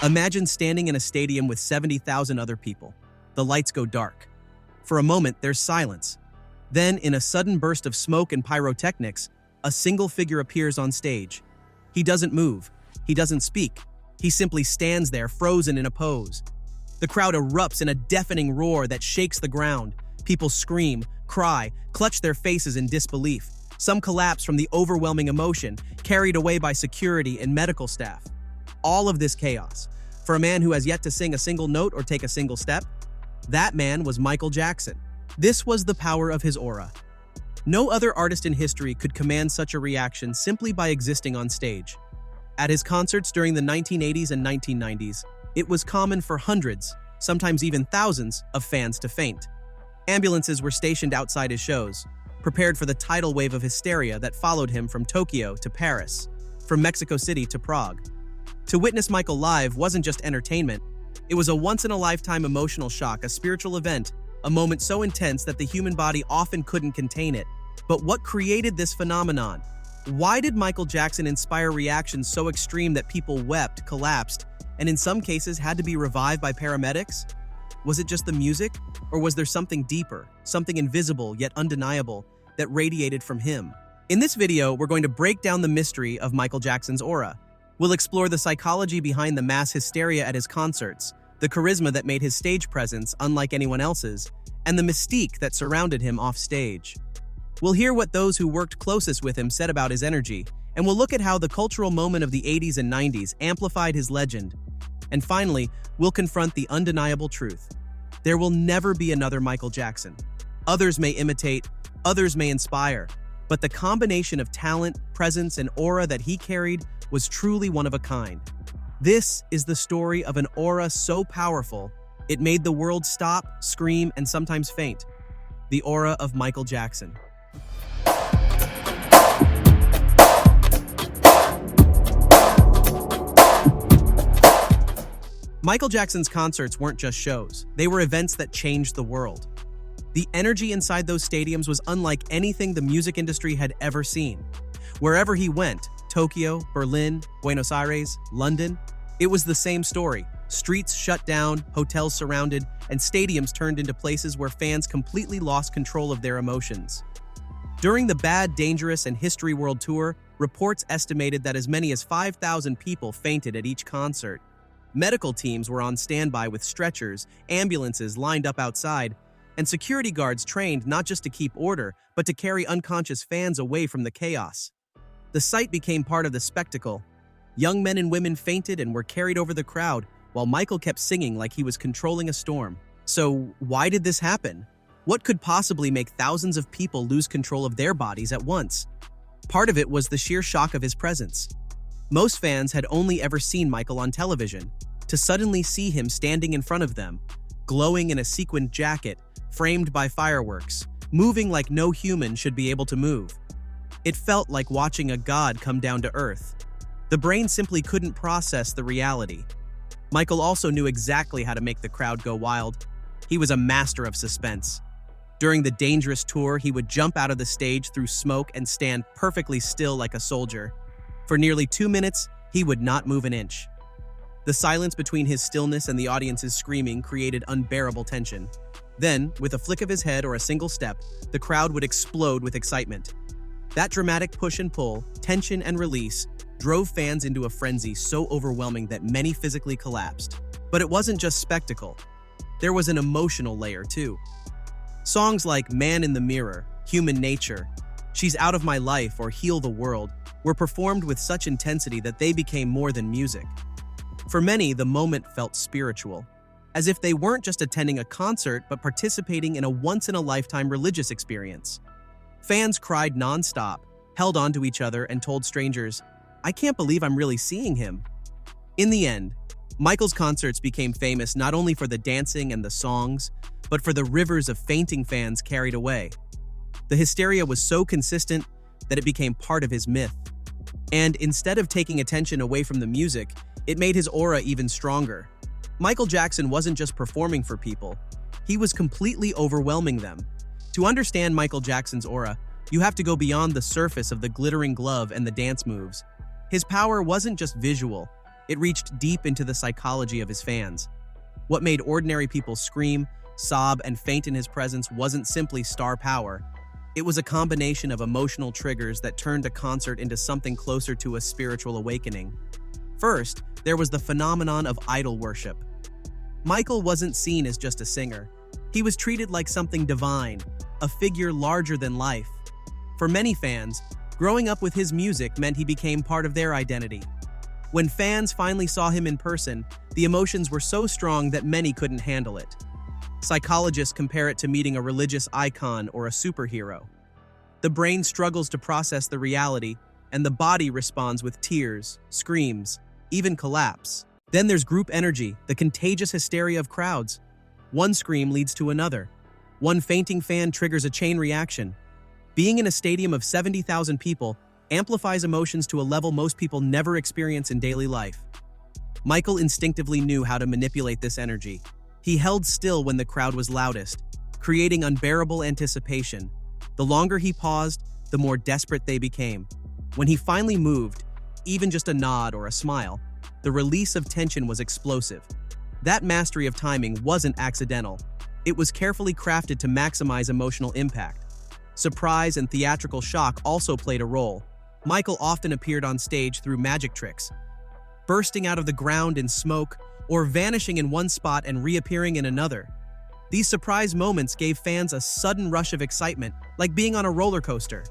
Imagine standing in a stadium with 70,000 other people. The lights go dark. For a moment, there's silence. Then, in a sudden burst of smoke and pyrotechnics, a single figure appears on stage. He doesn't move. He doesn't speak. He simply stands there, frozen in a pose. The crowd erupts in a deafening roar that shakes the ground. People scream, cry, clutch their faces in disbelief. Some collapse from the overwhelming emotion, carried away by security and medical staff. All of this chaos, for a man who has yet to sing a single note or take a single step, that man was Michael Jackson. This was the power of his aura. No other artist in history could command such a reaction simply by existing on stage. At his concerts during the 1980s and 1990s, it was common for hundreds, sometimes even thousands, of fans to faint. Ambulances were stationed outside his shows, prepared for the tidal wave of hysteria that followed him from Tokyo to Paris, from Mexico City to Prague. To witness Michael live wasn't just entertainment, it was a once-in-a-lifetime emotional shock, a spiritual event, a moment so intense that the human body often couldn't contain it. But what created this phenomenon? Why did Michael Jackson inspire reactions so extreme that people wept, collapsed, and in some cases had to be revived by paramedics? Was it just the music, or was there something deeper, something invisible yet undeniable, that radiated from him? In this video, we're going to break down the mystery of Michael Jackson's aura. We'll explore the psychology behind the mass hysteria at his concerts, the charisma that made his stage presence unlike anyone else's, and the mystique that surrounded him off stage. We'll hear what those who worked closest with him said about his energy, and we'll look at how the cultural moment of the 80s and 90s amplified his legend. And finally, we'll confront the undeniable truth. There will never be another Michael Jackson. Others may imitate, others may inspire, but the combination of talent, presence, and aura that he carried was truly one of a kind. This is the story of an aura so powerful, it made the world stop, scream, and sometimes faint. The aura of Michael Jackson. Michael Jackson's concerts weren't just shows, they were events that changed the world. The energy inside those stadiums was unlike anything the music industry had ever seen. Wherever he went, Tokyo, Berlin, Buenos Aires, London, it was the same story. Streets shut down, hotels surrounded, and stadiums turned into places where fans completely lost control of their emotions. During the Bad, Dangerous, and History World Tour, reports estimated that as many as 5,000 people fainted at each concert. Medical teams were on standby with stretchers, ambulances lined up outside, and security guards trained not just to keep order, but to carry unconscious fans away from the chaos. The sight became part of the spectacle. Young men and women fainted and were carried over the crowd, while Michael kept singing like he was controlling a storm. So, why did this happen? What could possibly make thousands of people lose control of their bodies at once? Part of it was the sheer shock of his presence. Most fans had only ever seen Michael on television. To suddenly see him standing in front of them, glowing in a sequined jacket, framed by fireworks, moving like no human should be able to move. It felt like watching a god come down to earth. The brain simply couldn't process the reality. Michael also knew exactly how to make the crowd go wild. He was a master of suspense. During the Dangerous tour, he would jump out of the stage through smoke and stand perfectly still like a soldier. For nearly 2 minutes, he would not move an inch. The silence between his stillness and the audience's screaming created unbearable tension. Then, with a flick of his head or a single step, the crowd would explode with excitement. That dramatic push and pull, tension and release, drove fans into a frenzy so overwhelming that many physically collapsed. But it wasn't just spectacle. There was an emotional layer, too. Songs like Man in the Mirror, Human Nature, She's Out of My Life, or Heal the World were performed with such intensity that they became more than music. For many, the moment felt spiritual, as if they weren't just attending a concert but participating in a once-in-a-lifetime religious experience. Fans cried non-stop, held onto each other, and told strangers, "I can't believe I'm really seeing him." In the end, Michael's concerts became famous not only for the dancing and the songs, but for the rivers of fainting fans carried away. The hysteria was so consistent that it became part of his myth. And instead of taking attention away from the music, it made his aura even stronger. Michael Jackson wasn't just performing for people, he was completely overwhelming them. To understand Michael Jackson's aura, you have to go beyond the surface of the glittering glove and the dance moves. His power wasn't just visual, It reached deep into the psychology of his fans. What made ordinary people scream, sob, and faint in his presence wasn't simply star power. It was a combination of emotional triggers that turned a concert into something closer to a spiritual awakening. First, there was the phenomenon of idol worship. Michael wasn't seen as just a singer. He was treated like something divine, a figure larger than life. For many fans, growing up with his music meant he became part of their identity. When fans finally saw him in person, the emotions were so strong that many couldn't handle it. Psychologists compare it to meeting a religious icon or a superhero. The brain struggles to process the reality, and the body responds with tears, screams, even collapse. Then there's group energy, the contagious hysteria of crowds. One scream leads to another. One fainting fan triggers a chain reaction. Being in a stadium of 70,000 people amplifies emotions to a level most people never experience in daily life. Michael instinctively knew how to manipulate this energy. He held still when the crowd was loudest, creating unbearable anticipation. The longer he paused, the more desperate they became. When he finally moved, even just a nod or a smile, the release of tension was explosive. That mastery of timing wasn't accidental. It was carefully crafted to maximize emotional impact. Surprise and theatrical shock also played a role. Michael often appeared on stage through magic tricks, bursting out of the ground in smoke or vanishing in one spot and reappearing in another. These surprise moments gave fans a sudden rush of excitement, like being on a roller coaster.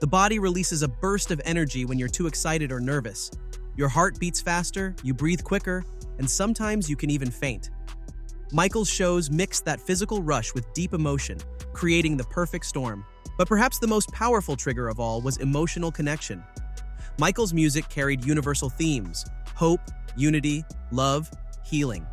The body releases a burst of energy when you're too excited or nervous. Your heart beats faster, you breathe quicker, and sometimes you can even faint. Michael's shows mixed that physical rush with deep emotion, creating the perfect storm. But perhaps the most powerful trigger of all was emotional connection. Michael's music carried universal themes: hope, unity, love, healing.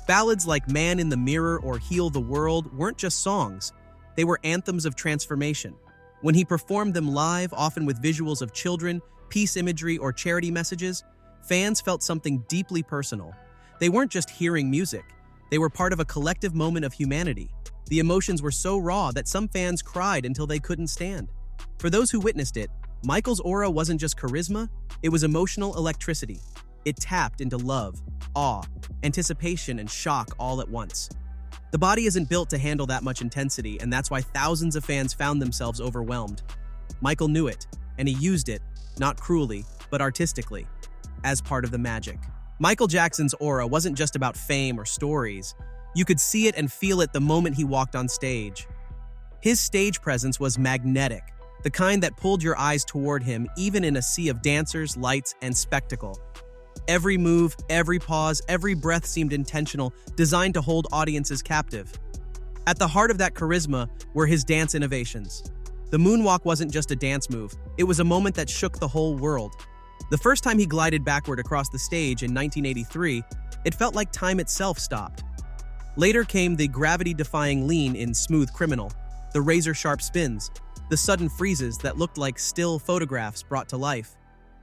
Ballads like Man in the Mirror or Heal the World weren't just songs, they were anthems of transformation. When he performed them live, often with visuals of children, peace imagery, or charity messages, fans felt something deeply personal. They weren't just hearing music, they were part of a collective moment of humanity. The emotions were so raw that some fans cried until they couldn't stand. For those who witnessed it, Michael's aura wasn't just charisma, it was emotional electricity. It tapped into love, awe, anticipation, and shock all at once. The body isn't built to handle that much intensity, and that's why thousands of fans found themselves overwhelmed. Michael knew it, and he used it, not cruelly, but artistically, as part of the magic. Michael Jackson's aura wasn't just about fame or stories. You could see it and feel it the moment he walked on stage. His stage presence was magnetic, the kind that pulled your eyes toward him even in a sea of dancers, lights, and spectacle. Every move, every pause, every breath seemed intentional, designed to hold audiences captive. At the heart of that charisma were his dance innovations. The moonwalk wasn't just a dance move, it was a moment that shook the whole world. The first time he glided backward across the stage in 1983, it felt like time itself stopped. Later came the gravity-defying lean in Smooth Criminal, the razor-sharp spins, the sudden freezes that looked like still photographs brought to life.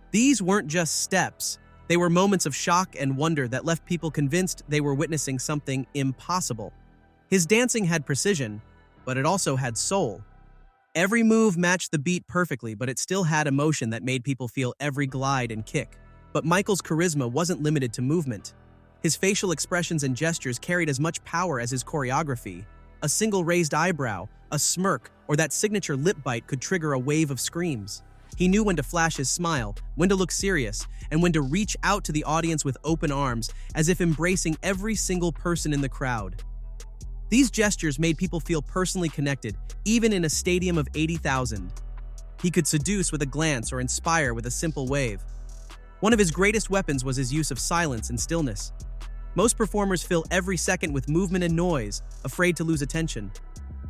These weren't just steps, they were moments of shock and wonder that left people convinced they were witnessing something impossible. His dancing had precision, but it also had soul. Every move matched the beat perfectly, but it still had emotion that made people feel every glide and kick. But Michael's charisma wasn't limited to movement. His facial expressions and gestures carried as much power as his choreography. A single raised eyebrow, a smirk, or that signature lip bite could trigger a wave of screams. He knew when to flash his smile, when to look serious, and when to reach out to the audience with open arms, as if embracing every single person in the crowd. These gestures made people feel personally connected, even in a stadium of 80,000. He could seduce with a glance or inspire with a simple wave. One of his greatest weapons was his use of silence and stillness. Most performers fill every second with movement and noise, afraid to lose attention.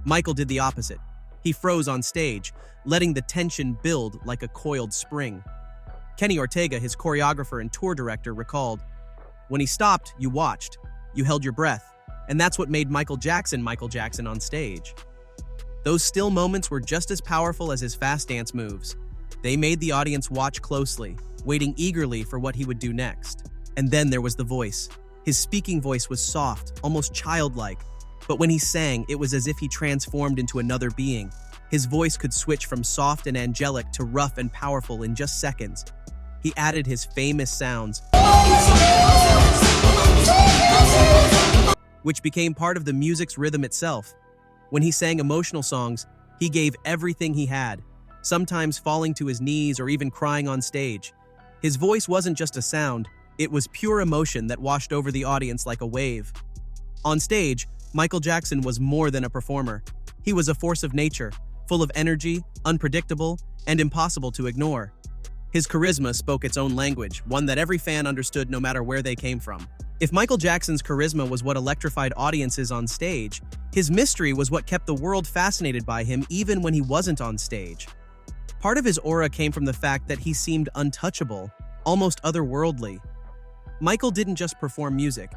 Michael did the opposite. He froze on stage, letting the tension build like a coiled spring. Kenny Ortega, his choreographer and tour director, recalled, "When he stopped, you watched. You held your breath. And that's what made Michael Jackson on stage." Those still moments were just as powerful as his fast dance moves. They made the audience watch closely, waiting eagerly for what he would do next. And then there was the voice. His speaking voice was soft, almost childlike, but when he sang, it was as if he transformed into another being. His voice could switch from soft and angelic to rough and powerful in just seconds. He added his famous sounds, which became part of the music's rhythm itself. When he sang emotional songs, he gave everything he had, sometimes falling to his knees or even crying on stage. His voice wasn't just a sound, it was pure emotion that washed over the audience like a wave. On stage, Michael Jackson was more than a performer. He was a force of nature, full of energy, unpredictable, and impossible to ignore. His charisma spoke its own language, one that every fan understood no matter where they came from. If Michael Jackson's charisma was what electrified audiences on stage, his mystery was what kept the world fascinated by him even when he wasn't on stage. Part of his aura came from the fact that he seemed untouchable, almost otherworldly. Michael didn't just perform music,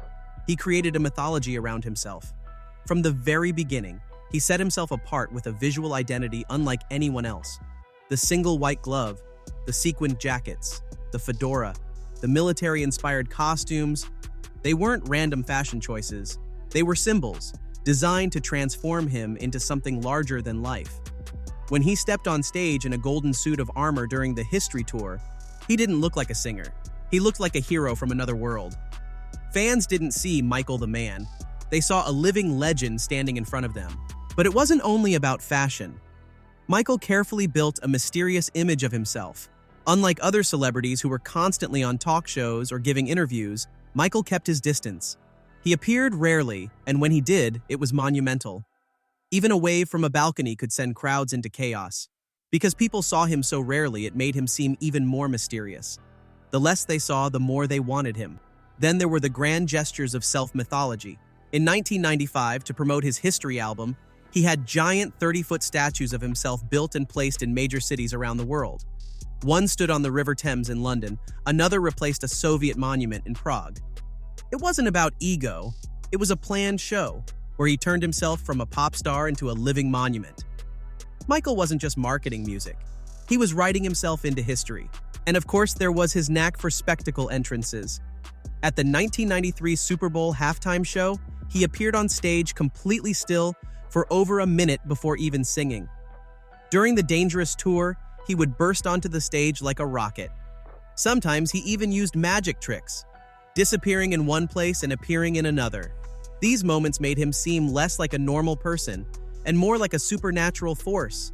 he created a mythology around himself. From the very beginning, he set himself apart with a visual identity unlike anyone else. The single white glove, the sequined jackets, the fedora, the military-inspired costumes, they weren't random fashion choices. They were symbols, designed to transform him into something larger than life. When he stepped on stage in a golden suit of armor during the History Tour, he didn't look like a singer. He looked like a hero from another world. Fans didn't see Michael the man. They saw a living legend standing in front of them. But it wasn't only about fashion. Michael carefully built a mysterious image of himself. Unlike other celebrities who were constantly on talk shows or giving interviews, Michael kept his distance. He appeared rarely, and when he did, it was monumental. Even a wave from a balcony could send crowds into chaos. Because people saw him so rarely, it made him seem even more mysterious. The less they saw, the more they wanted him. Then there were the grand gestures of self-mythology. In 1995, to promote his History album, he had giant 30-foot statues of himself built and placed in major cities around the world. One stood on the River Thames in London, another replaced a Soviet monument in Prague. It wasn't about ego, it was a planned show, where he turned himself from a pop star into a living monument. Michael wasn't just marketing music, he was writing himself into history. And of course, there was his knack for spectacle entrances. At the 1993 Super Bowl halftime show, he appeared on stage completely still for over a minute before even singing. During the Dangerous tour, he would burst onto the stage like a rocket. Sometimes he even used magic tricks, disappearing in one place and appearing in another. These moments made him seem less like a normal person and more like a supernatural force.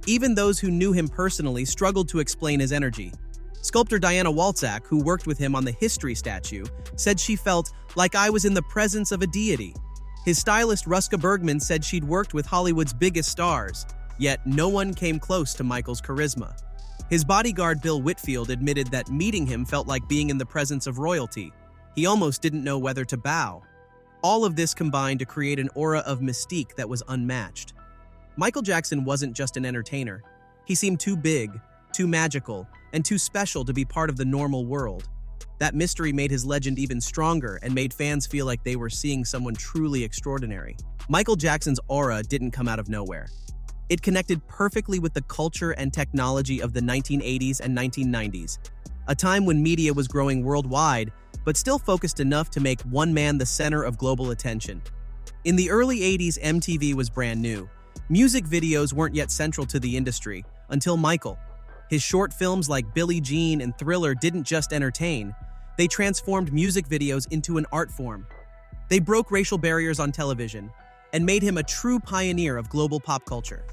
Even those who knew him personally struggled to explain his energy. Sculptor Diana Walczak, who worked with him on the History statue, said she felt like I was in the presence of a deity. His stylist Ruska Bergman said she'd worked with Hollywood's biggest stars, yet no one came close to Michael's charisma. His bodyguard Bill Whitfield admitted that meeting him felt like being in the presence of royalty. He almost didn't know whether to bow. All of this combined to create an aura of mystique that was unmatched. Michael Jackson wasn't just an entertainer. He seemed too big, too magical, and too special to be part of the normal world. That mystery made his legend even stronger and made fans feel like they were seeing someone truly extraordinary. Michael Jackson's aura didn't come out of nowhere. It connected perfectly with the culture and technology of the 1980s and 1990s, a time when media was growing worldwide, but still focused enough to make one man the center of global attention. In the early 80s, MTV was brand new. Music videos weren't yet central to the industry until Michael. His short films like Billie Jean and Thriller didn't just entertain, they transformed music videos into an art form. They broke racial barriers on television and made him a true pioneer of global pop culture.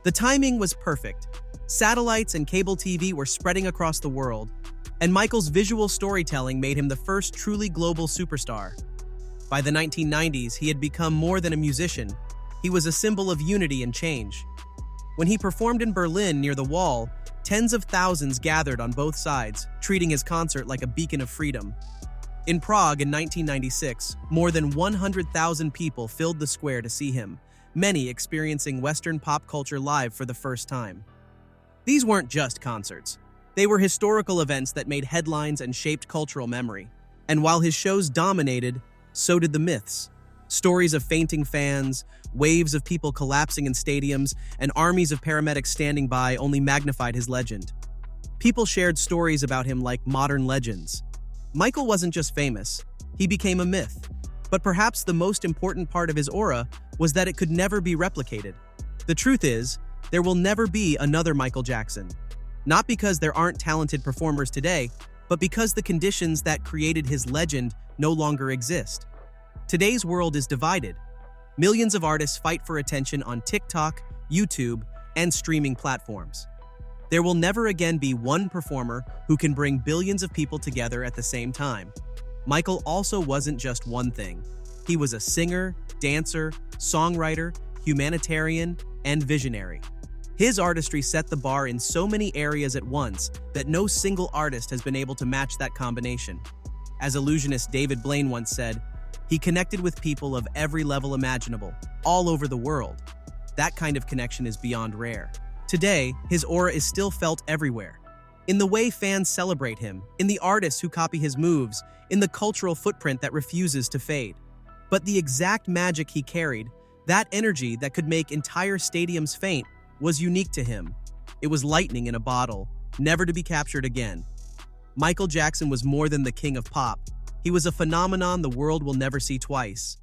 The timing was perfect. Satellites and cable TV were spreading across the world, and Michael's visual storytelling made him the first truly global superstar. By the 1990s, he had become more than a musician. He was a symbol of unity and change. When he performed in Berlin near the Wall, tens of thousands gathered on both sides, treating his concert like a beacon of freedom. In Prague in 1996, more than 100,000 people filled the square to see him, many experiencing Western pop culture live for the first time. These weren't just concerts. They were historical events that made headlines and shaped cultural memory. And while his shows dominated, so did the myths. Stories of fainting fans, waves of people collapsing in stadiums, and armies of paramedics standing by only magnified his legend. People shared stories about him like modern legends. Michael wasn't just famous, he became a myth. But perhaps the most important part of his aura was that it could never be replicated. The truth is, there will never be another Michael Jackson. Not because there aren't talented performers today, but because the conditions that created his legend no longer exist. Today's world is divided. Millions of artists fight for attention on TikTok, YouTube, and streaming platforms. There will never again be one performer who can bring billions of people together at the same time. Michael also wasn't just one thing. He was a singer, dancer, songwriter, humanitarian, and visionary. His artistry set the bar in so many areas at once that no single artist has been able to match that combination. As illusionist David Blaine once said, he connected with people of every level imaginable, all over the world. That kind of connection is beyond rare. Today, his aura is still felt everywhere. In the way fans celebrate him, in the artists who copy his moves, in the cultural footprint that refuses to fade. But the exact magic he carried, that energy that could make entire stadiums faint, was unique to him. It was lightning in a bottle, never to be captured again. Michael Jackson was more than the king of pop. He was a phenomenon the world will never see twice.